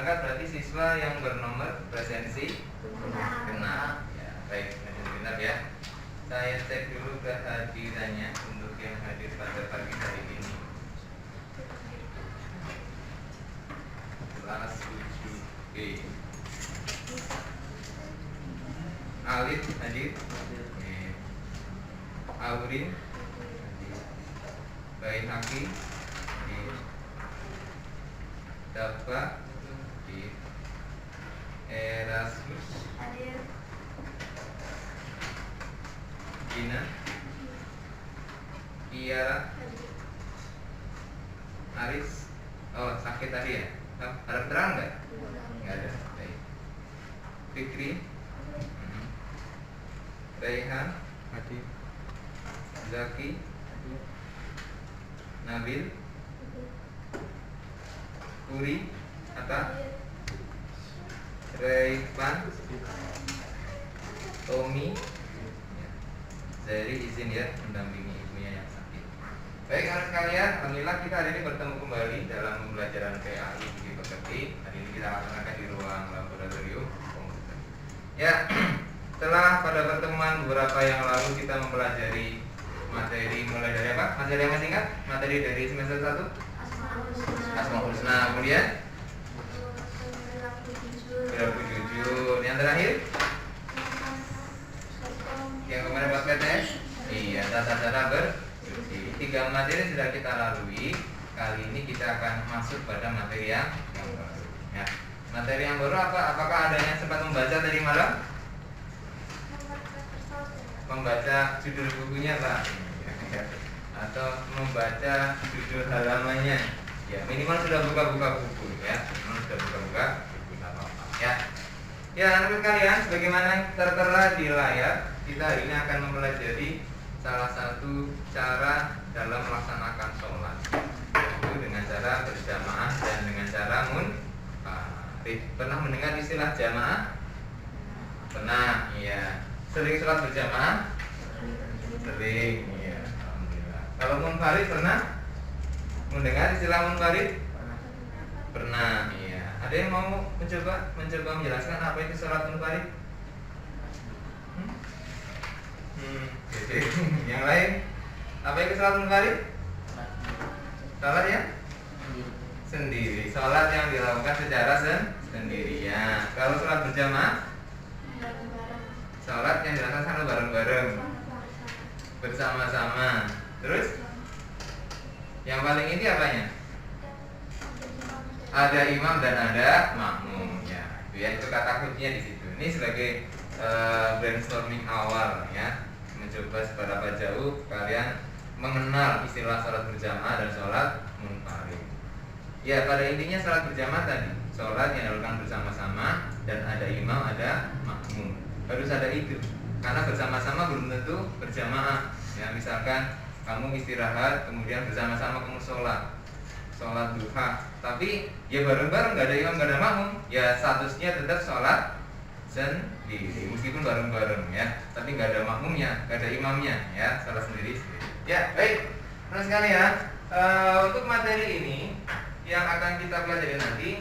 berangkat berarti siswa yang bernomor presensi genap. Ya, baik, benar ya. Saya cek dulu kehadirannya untuk yang hadir pada pagi hari ini. Kelas 7B. Alif hadir. Aurin hadir. Baik Haki hadir. Dafa hadir. Erasmus hadir. Gina, Kiara, Aris. Oh, sakit tadi ya? Ada terang nggak? Nggak ada. Baik. Fikri, Raihan, hadir. Zaki, Nabil, Puri, Atta, Raipan, Tommy. Dari izin ya mendampingi ibunya yang sakit. Baik anak sekalian, alhamdulillah kita hari ini bertemu kembali dalam pembelajaran PAI di Pekerti. Hari ini kita laksanakan di ruang laboratorium komputer. Ya, setelah pada pertemuan beberapa yang lalu kita mempelajari materi mulai dari apa? Materi yang masih ingat? Materi dari semester 1? Asmaul Husna. Kemudian perilaku jujur. Yang terakhir? Yang kemarin pas PTS? Iya, tata-tata bersuci. 3 materi sudah kita lalui. Kali ini kita akan masuk pada materi yang baru. Ya. Materi yang baru apa? Apakah ada yang sempat membaca tadi malam? Membaca judul bukunya Pak? Atau membaca judul halamannya? Ya, minimal sudah buka-buka buku ya. Minimal sudah buka-buka buku apa-apa. Ya. Ya, anak kalian, sebagaimana tertera di layar, kita hari ini akan mempelajari salah satu cara dalam melaksanakan sholat, yaitu dengan cara berjamaah dan dengan cara munfarid. Pernah mendengar istilah jamaah? Pernah, iya. Sering sholat berjamaah? Sering, iya. Alhamdulillah. Kalau munfarid pernah mendengar istilah munfarid? Pernah, iya. Ada yang mau mencoba menjelaskan apa itu sholat munfarid? Yang lain, apa itu sholat munfarid? Sholat ya? Sendiri. Sholat yang dilakukan secara sendirian. Kalau sholat berjamaah? Sholat yang dilakukan bareng-bareng, bersama-sama. Terus? Yang paling inti apanya? Ada imam dan ada makmum. Ya, itu kata kuncinya di situ. Ini sebagai brainstorming awal ya, mencoba seberapa jauh kalian mengenal istilah sholat berjamaah dan sholat munfarid. Ya, pada intinya sholat berjamaah tadi sholat yang dilakukan bersama-sama dan ada imam ada makmum. Harus ada itu, karena bersama-sama belum tentu berjamaah. Ya, misalkan kamu istirahat kemudian bersama-sama kamu sholat duha, tapi ya bareng-bareng, nggak ada imam nggak ada makmum, ya statusnya tetap sholat sendiri meskipun bareng-bareng ya, tapi nggak ada makmumnya, nggak ada imamnya ya, sholat sendiri. Ya baik, terus sekalian, untuk materi ini yang akan kita pelajari nanti,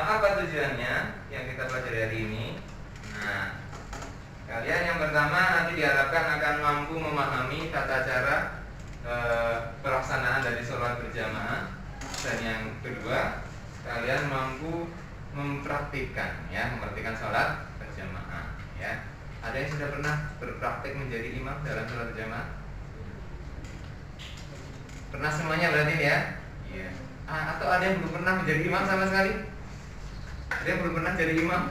apa tujuannya yang kita pelajari hari ini? Nah, kalian yang pertama nanti diharapkan akan mampu memahami tata cara pelaksanaan dari sholat berjamaah, dan yang kedua kalian mampu mempraktikkan sholat berjamaah ya. Ada yang sudah pernah berpraktik menjadi imam dalam sholat berjamaah? Pernah semuanya berarti ya? Iya. Atau ada yang belum pernah menjadi imam sama sekali? Ada yang belum pernah jadi imam?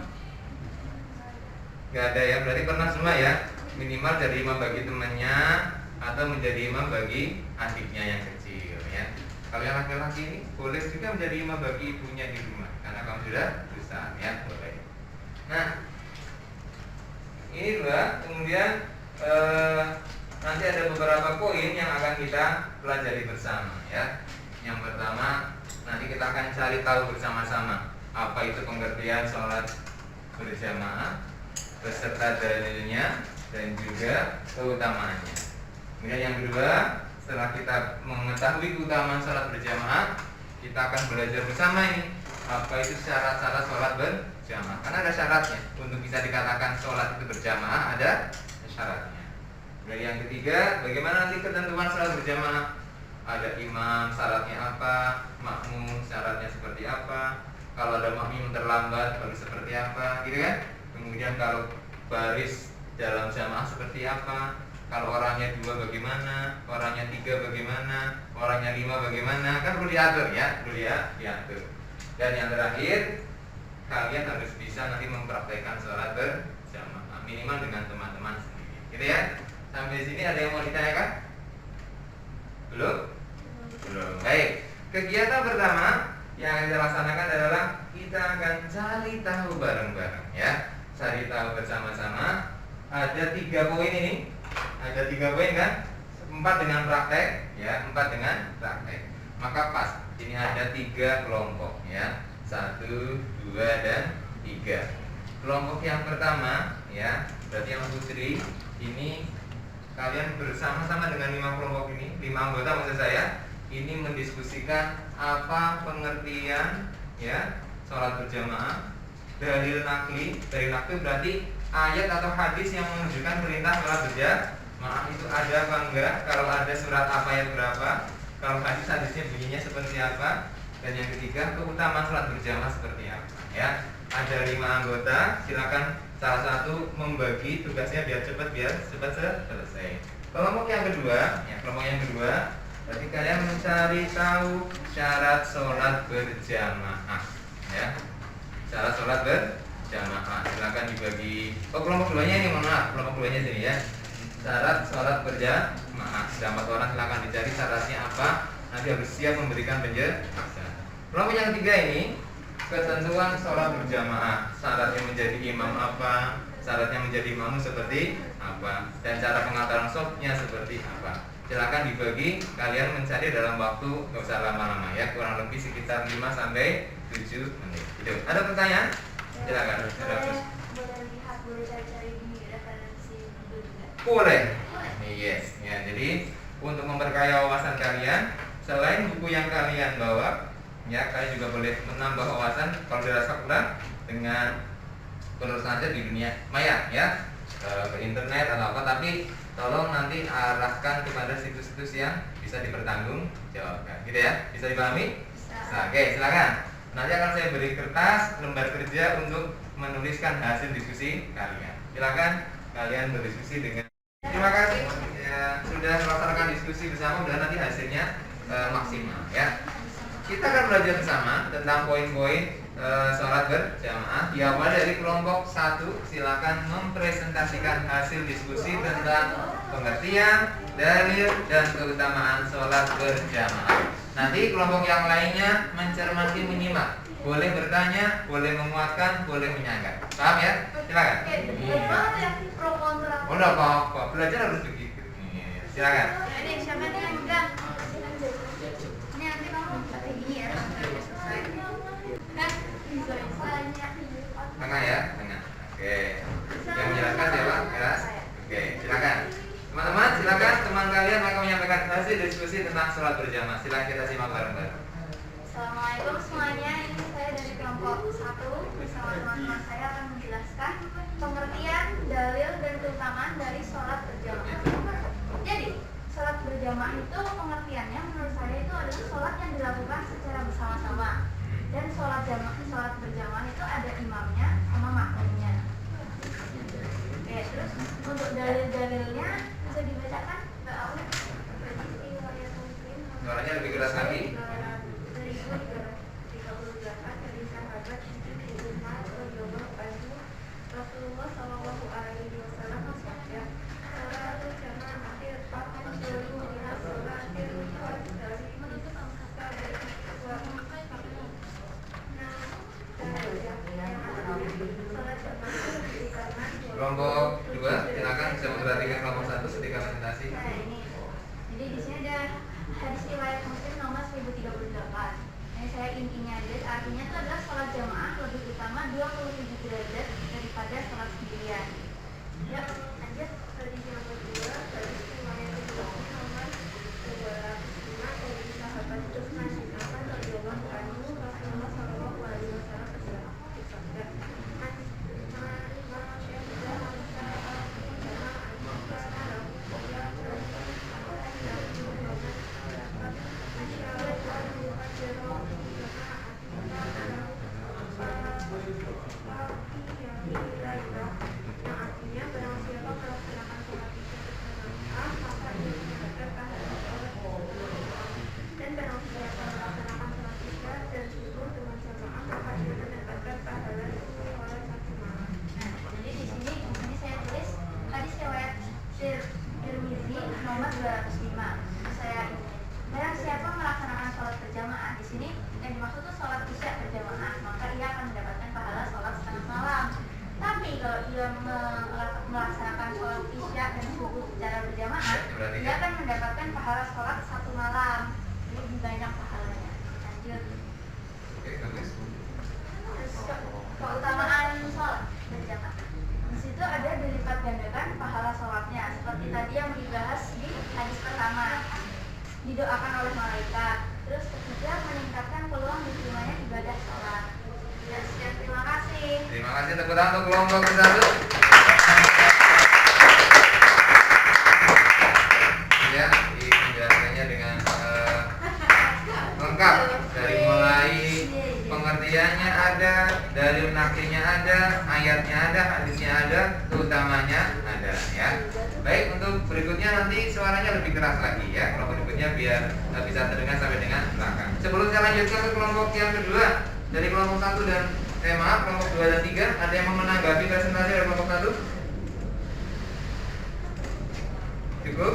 Gak ada ya, berarti pernah semua ya. Minimal jadi imam bagi temannya atau menjadi imam bagi adiknya yang kecil ya. Kalau yang laki-laki ini boleh juga menjadi imam bagi ibunya di rumah karena kamu sudah besar ya, boleh. Nah, ini dua. Kemudian nanti ada beberapa poin yang akan kita pelajari bersama ya. Yang pertama, nanti kita akan cari tahu bersama-sama apa itu pengertian sholat berjamaah beserta dalilnya dan juga keutamaannya. Kemudian yang kedua, setelah kita mengetahui keutamaan sholat berjamaah, kita akan belajar bersama ini apa itu syarat-syarat sholat berjamaah. Karena ada syaratnya untuk bisa dikatakan sholat itu berjamaah, ada syaratnya. Kemudian yang ketiga, bagaimana nanti ketentuan sholat berjamaah? Ada imam, syaratnya apa? Makmum, syaratnya seperti apa? Kalau ada makmum terlambat, baru seperti apa? Gitu kan? Kemudian kalau baris dalam jamaah seperti apa? Kalau orangnya 2 bagaimana? Orangnya 3 bagaimana? Orangnya 5 bagaimana? Kan perlu diatur ya, perlu diatur. Dan yang terakhir, kalian harus bisa nanti mempraktekkan sholat berjamaah minimal dengan teman-teman sendiri. Gitu ya? Sampai sini ada yang mau ditanyakan? Belum? Belum. Baik. Kegiatan pertama yang kita laksanakan adalah kita akan cari tahu bareng-bareng ya. Cari tahu bersama-sama. Ada 3 poin ini. Ada 3 poin kan? 4 dengan praktek ya, 4 dengan praktek. Maka pas. Ini ada 3 kelompok ya. 1, 2 dan 3. Kelompok yang pertama ya, berarti yang putri ini kalian bersama-sama dengan 5 kelompok ini, 5 anggota maksud saya, ini mendiskusikan apa pengertian ya sholat berjamaah, dalil nakli. Dalil nakli berarti ayat atau hadis yang menunjukkan perintah sholat berjamaah itu ada apa enggak, kalau ada surat apa ayat berapa, kalau hadisnya bunyinya seperti apa. Dan yang ketiga, keutamaan sholat berjamaah seperti apa ya. Ada 5 anggota, silakan salah satu membagi tugasnya biar cepat selesai. Kelompok yang kedua, berarti kalian mencari tahu syarat sholat berjamaah ya. Syarat sholat berjamaah silakan dibagi. Kelompok keduanya ini, mohon maaf, kelompok keduanya sini ya. Syarat sholat berjamaah, 4 orang silakan dicari syaratnya apa. Nanti harus siap memberikan penjelasan. Kelompok yang ketiga ini, ketentuan sholat berjamaah, syaratnya menjadi imam apa, syaratnya menjadi makmum seperti apa, dan cara pengaturan shofnya seperti apa. Silakan dibagi, kalian mencari dalam waktu nggak usah lama-lama ya, kurang lebih sekitar 5 sampai 7 menit. Itu. Ada pertanyaan? Silakan. Boleh lihat, boleh cari-cari di referensi juga. Boleh. Yes. Ya, jadi untuk memperkaya wawasan kalian, selain buku yang kalian bawa, ya kalian juga boleh menambah wawasan kalau dirasa kurang dengan penerusan aja di dunia maya ya, ke internet atau apa, tapi tolong nanti arahkan kepada situs-situs yang bisa dipertanggungjawabkan gitu ya. Bisa dipahami? Bisa. Oke, silakan. Nanti akan saya beri kertas lembar kerja untuk menuliskan hasil diskusi kalian. Silakan kalian berdiskusi dengan. Terima kasih ya, sudah melaksanakan diskusi bersama, dan nanti hasilnya maksimal ya. Kita akan belajar bersama tentang poin-poin sholat berjamaah. Diawali dari kelompok 1, silakan mempresentasikan hasil diskusi tentang pengertian, dalil, dan keutamaan sholat berjamaah. Nanti kelompok yang lainnya mencermati, menyimak. Boleh bertanya, boleh menguatkan, boleh menyangka. Paham ya? Silakan. Pro kontra. Oh, enggak apa-apa. Belajar harus begitu. Silakan. Ini siapa nih yang pegang? Ini nanti kamu pakai gini ya. Tengah ya, tengah. Oke. Yang menjelaskan siapa? Keras. Oke, silakan. Teman-teman, silakan teman kalian akan menyampaikan hasil diskusi tentang sholat berjamaah. Silakan kita simak bareng-bareng. Assalamualaikum semuanya. Ini saya dari kelompok 1 bersama teman-teman saya akan menjelaskan pengertian, dalil, dan keutamaan dari sholat berjamaah. Jadi, sholat berjamaah itu pengertiannya menurut saya itu adalah sholat yang dilakukan secara bersama-sama. Dan sholat berjamaah itu ada imamnya sama makmumnya. Oke, terus untuk dalil-dalilnya bisa dibacakan? Suaranya lebih keras lagi. Rasulullah Shallallahu Alaihi Wasallam bersabda, Kelompok 2, silakan bisa memperhatikan kelompok 1 ketika presentasi. Nah ini, jadi di sini ada hadis riwayat Muslim nomor 1429. tepuk tangan untuk kelompok ke-1. Ya, dijelaskannya dengan lengkap dari mulai pengertiannya ada, dalil nakinya ada, ayatnya ada, hadisnya ada, keutamanya ada ya. Baik, untuk berikutnya nanti suaranya lebih keras lagi ya. Kelompok berikutnya biar bisa terdengar sampai dengan belakang. Sebelum saya lanjutkan ke kelompok yang kedua, dari kelompok 1 dan maaf, kelompok 2 dan 3, ada yang mau menanggapi presentasi dari kelompok 1? Cukup?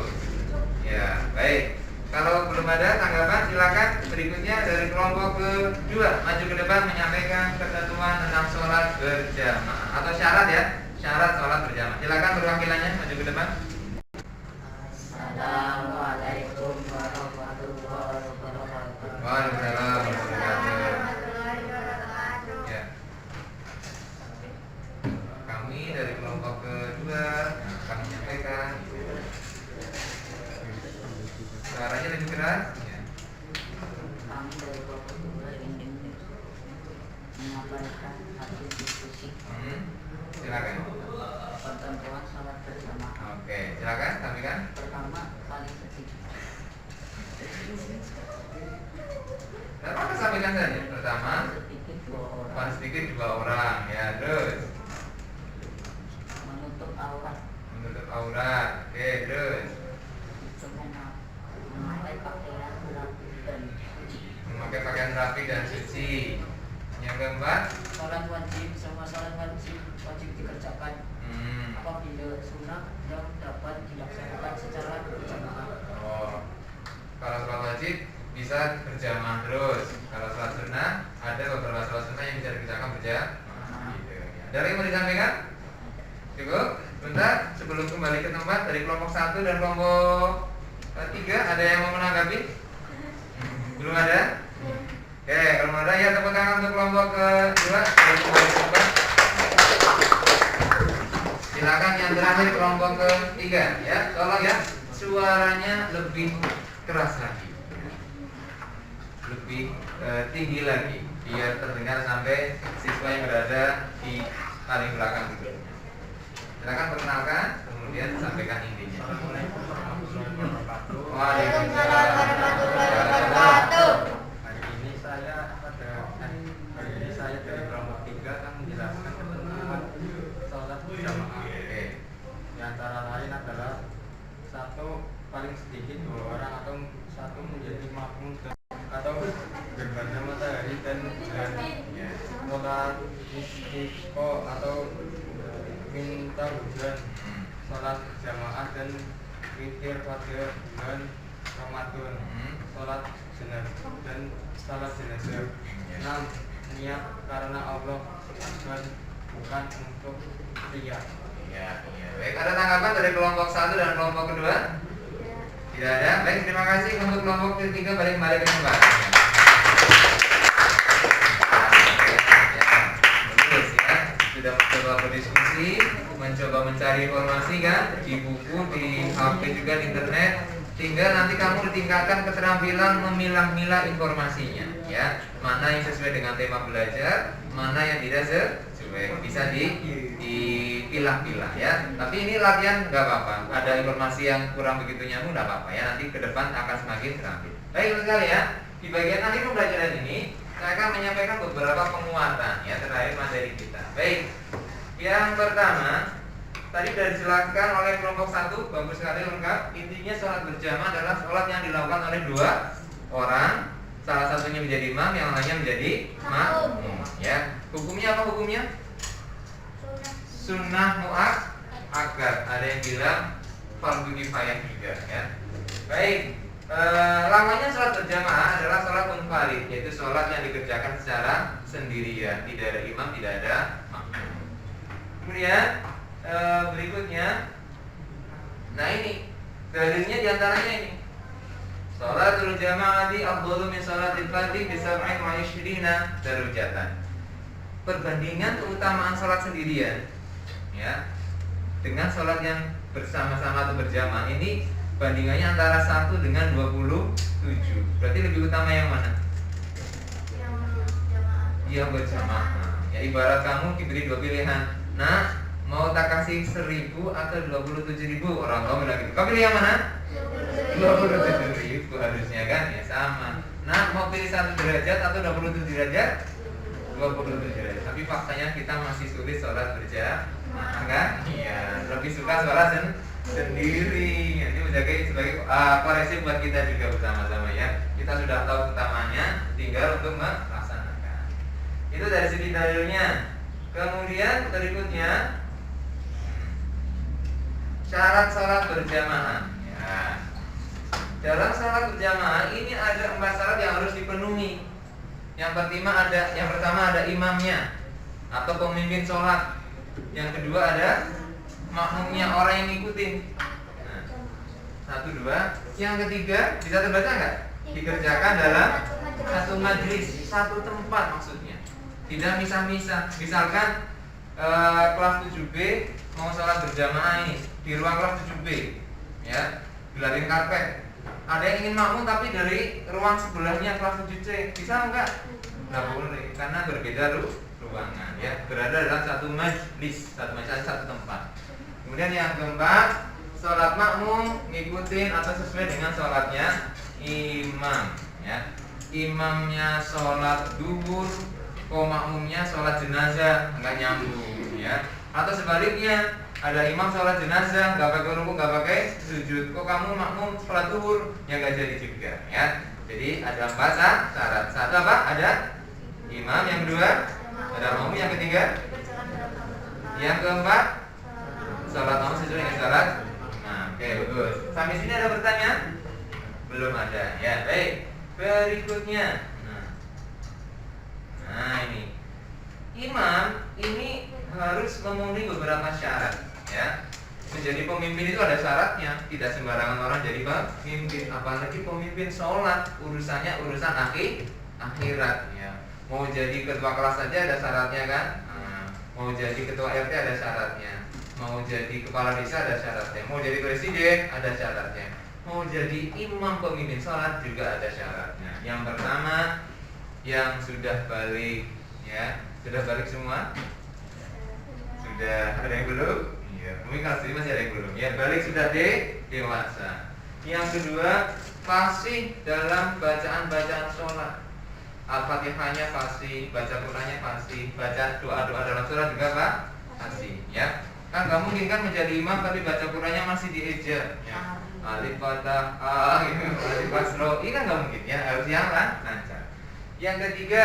Ya, baik. Kalau belum ada tanggapan, silakan. Berikutnya dari kelompok kedua, maju ke depan menyampaikan ketentuan tentang sholat berjamaah atau syarat ya, syarat sholat berjamaah. Silakan perwakilannya maju ke depan. Assalamualaikum warahmatullahi wabarakatuh. Waalaikumsalam warahmatullahi wabarakatuh. Ya. Kami dari kelompok kedua akan menyampaikan. Suaranya lebih keras. Ya. Kami dari kelompok 2 ingin menyampaikan hasil diskusi Silakan. ketentuan sholat berjamaah. Oke, silakan sampaikan. Pertama, paling sedikit Apa sampaikan saja. Pertama, sedikit 2 orang paling sedikit 2 orang ya. Terus menutup aurat, menutup aurat. Oke, terus itu memakai pakaian rapi dan suci. memakai pakaian rapi dan suci. Yang keempat, Sholat wajib, semua sholat wajib dikerjakan apabila sunnah yang dapat dilaksanakan secara berjamaah. oh, kalau sholat wajib bisa berjamaah terus. Kalau sholat sunnah ada beberapa sholat sunnah yang bisa dikerjakan berjamaah. Gitu. Ya. Dari yang mau disampaikan? Cukup. Bentar, sebelum kembali ke tempat dari kelompok 1 dan kelompok 3 ada yang mau menanggapi? Belum ada? Oke, kalau mau ada ya tepuk tangan untuk kelompok kedua. Kembali ke tempat. Silakan yang terakhir kelompok ketiga ya. Tolong ya, suaranya lebih keras lagi, lebih tinggi lagi, biar terdengar sampai siswa yang berada di paling belakang itu. Silakan perkenalkan, kemudian sampaikan intinya. Waalaikumsalam warahmatullahi wabarakatuh. Hari ini saya dari kelompok 3 akan menjelaskan ketentuan sholat berjamaah. Di antara lain adalah 1 paling sedikit 2 orang atau 1 menjadi makmum atau gerhana matahari dan bulan. Sholat istiqo atau minta hujan, sholat berjamaah dan witir pada bulan Ramadan, sholat jenazah dan sholat jenazah. 6. Niat karena Allah dan bukan untuk ria. Ya. Baik, ada tanggapan dari kelompok 1 dan kelompok kedua? Tidak ada. Baik, terima kasih untuk kelompok ketiga. Balik kembali ke tempat. Bagus ya. Sudah mencoba berdiskusi, mencoba mencari informasi kan di buku, di HP juga di internet. Tinggal nanti kamu ditingkatkan keterampilan memilah-milah informasinya ya. Mana yang sesuai dengan tema belajar, mana yang tidak sesuai. Bisa dipilah-pilah ya. Tapi ini latihan nggak apa-apa. Ada informasi yang kurang begitu nyambung nggak apa-apa ya. Nanti ke depan akan semakin terampil. Baik sekali ya. Di bagian akhir pembelajaran ini saya akan menyampaikan beberapa penguatan ya terkait materi kita. Baik. Yang pertama, tadi sudah dijelaskan oleh kelompok 1, bagus sekali lengkap. Intinya sholat berjamaah adalah sholat yang dilakukan oleh 2 orang. Salah satunya menjadi imam, yang lainnya menjadi makmum. Ya, hukumnya apa hukumnya? Sunnah muakkad. Ada yang bilang fardu kifayah juga ya. Baik, lamanya sholat berjamaah adalah sholat munfarid, yaitu sholat yang dikerjakan secara sendirian, tidak ada imam, tidak ada makmum. Kemudian berikutnya, nah ini dalilnya diantaranya ini. Sholatul jamaati afdalu min sholatil fardhi bi 27 darajatan. Perbandingan keutamaan sholat sendirian ya dengan sholat yang bersama-sama atau berjamaah ini bandingannya antara 1 dengan 27. Berarti lebih utama yang mana? Yang berjamaah. Yang berjamaah. Ya ibarat kamu diberi dua pilihan. Nah, mau tak kasih 1.000 atau 27.000? Orang tua bilang gitu. Kau pilih yang mana? 27.000 harusnya kan? Ya sama. Nah, mau pilih 1 derajat atau 27 derajat? 27 derajat. Tapi faktanya kita masih sulit sholat berjamaah kan? Iya, lebih suka sholat sendiri. Ini sebagai koreksi buat kita juga bersama-sama ya. Kita sudah tahu utamanya, tinggal untuk melaksanakan. Itu dari segi dalilnya. Kemudian berikutnya syarat sholat berjamaah. Ya. Dalam sholat berjamaah ini ada 4 syarat yang harus dipenuhi. Yang pertama ada imamnya atau pemimpin sholat. Yang kedua ada makmumnya, orang yang ngikutin. Nah, 1, 2. Yang ketiga bisa terbaca nggak? Dikerjakan dalam satu majlis, satu tempat maksudnya. Tidak misah-misah. Misalkan kelas 7B mau sholat berjamaah ini di ruang kelas 7B, ya, gelarin karpet. Ada yang ingin makmum tapi dari ruang sebelahnya kelas 7C, bisa enggak? Nggak boleh, karena berbeda ruangan, ya. Berada dalam satu majlis, satu tempat. Kemudian yang keempat, sholat makmum ngikutin atau sesuai dengan sholatnya imam, ya. Imamnya sholat duhur, kok makmumnya sholat jenazah, nggak nyambung, ya. Atau sebaliknya, ada imam sholat jenazah, nggak pakai rukuk, nggak pakai sujud, kok kamu makmum sholat duhur, ya nggak jadi juga, ya. Jadi ada 4 syarat. Satu apa? Ada imam. Yang kedua ada makmum. Yang ketiga, yang keempat, sholat makmum sesuai dengan syarat. Nah, oke, bagus. Sampai sini ada pertanyaan? Belum ada, ya. Baik. Berikutnya, nah ini imam ini harus memenuhi beberapa syarat, ya. Menjadi pemimpin itu ada syaratnya. Tidak sembarangan orang jadi pemimpin, apalagi pemimpin sholat. Urusannya urusan akhirat, ya. Mau jadi ketua kelas saja ada syaratnya kan? Mau jadi ketua RT ada syaratnya. Mau jadi kepala desa ada syaratnya. Mau jadi presiden ada syaratnya. Mau jadi imam pemimpin sholat juga ada syaratnya. Yang pertama, yang sudah balik, ya. Sudah balik semua? Sudah. Ada yang belum? Iya. Mungkin kalau sini masih ada yang belum. Ya, balik sudah dewasa. Yang kedua, fasih dalam bacaan-bacaan sholat. Al-Fatihahnya fasih, baca Qur'annya fasih, baca doa-doa dalam sholat juga fasih, ya. Kan nggak mungkin kan menjadi imam tapi baca Qur'annya masih dieja, ya. Alif Fatah, Alif Basro, ini kan nggak mungkin, ya. Harus yang lancar. Yang ketiga,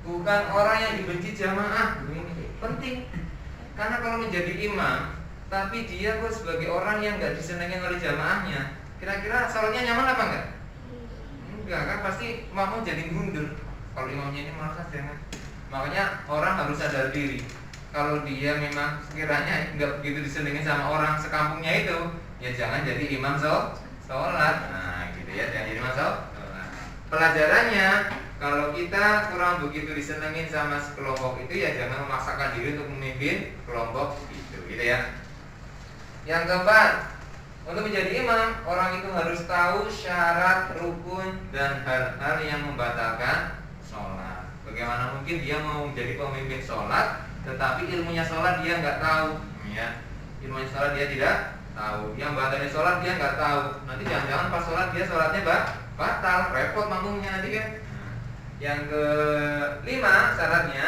bukan orang yang dibenci jamaah. Ini penting. Karena kalau menjadi imam tapi dia kok sebagai orang yang nggak disenengin oleh jamaahnya, kira-kira sholatnya nyaman apa enggak? Enggak kan, pasti makmum jadi mundur. Kalau imamnya ini malah jangan. Makanya orang harus sadar diri. Kalau dia memang sekiranya nggak begitu disenengin sama orang sekampungnya itu, ya jangan jadi imam sholat. Nah gitu ya, jangan jadi imam sholat. Pelajarannya, kalau kita kurang begitu disenengin sama sekelompok itu, ya jangan memaksakan diri untuk memimpin kelompok itu, gitu ya. Yang keempat, untuk menjadi imam, orang itu harus tahu syarat, rukun, dan hal-hal yang membatalkan sholat. Bagaimana mungkin dia mau menjadi pemimpin sholat, tetapi ilmunya sholat dia nggak tahu, ya. Ilmunya sholat dia tidak tahu. Yang batalnya sholat dia nggak tahu. Nanti jangan-jangan pas sholat dia sholatnya batal, repot makmumnya nanti kan. Yang kelima syaratnya,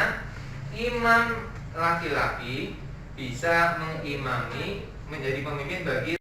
imam laki-laki bisa mengimami, menjadi pemimpin bagi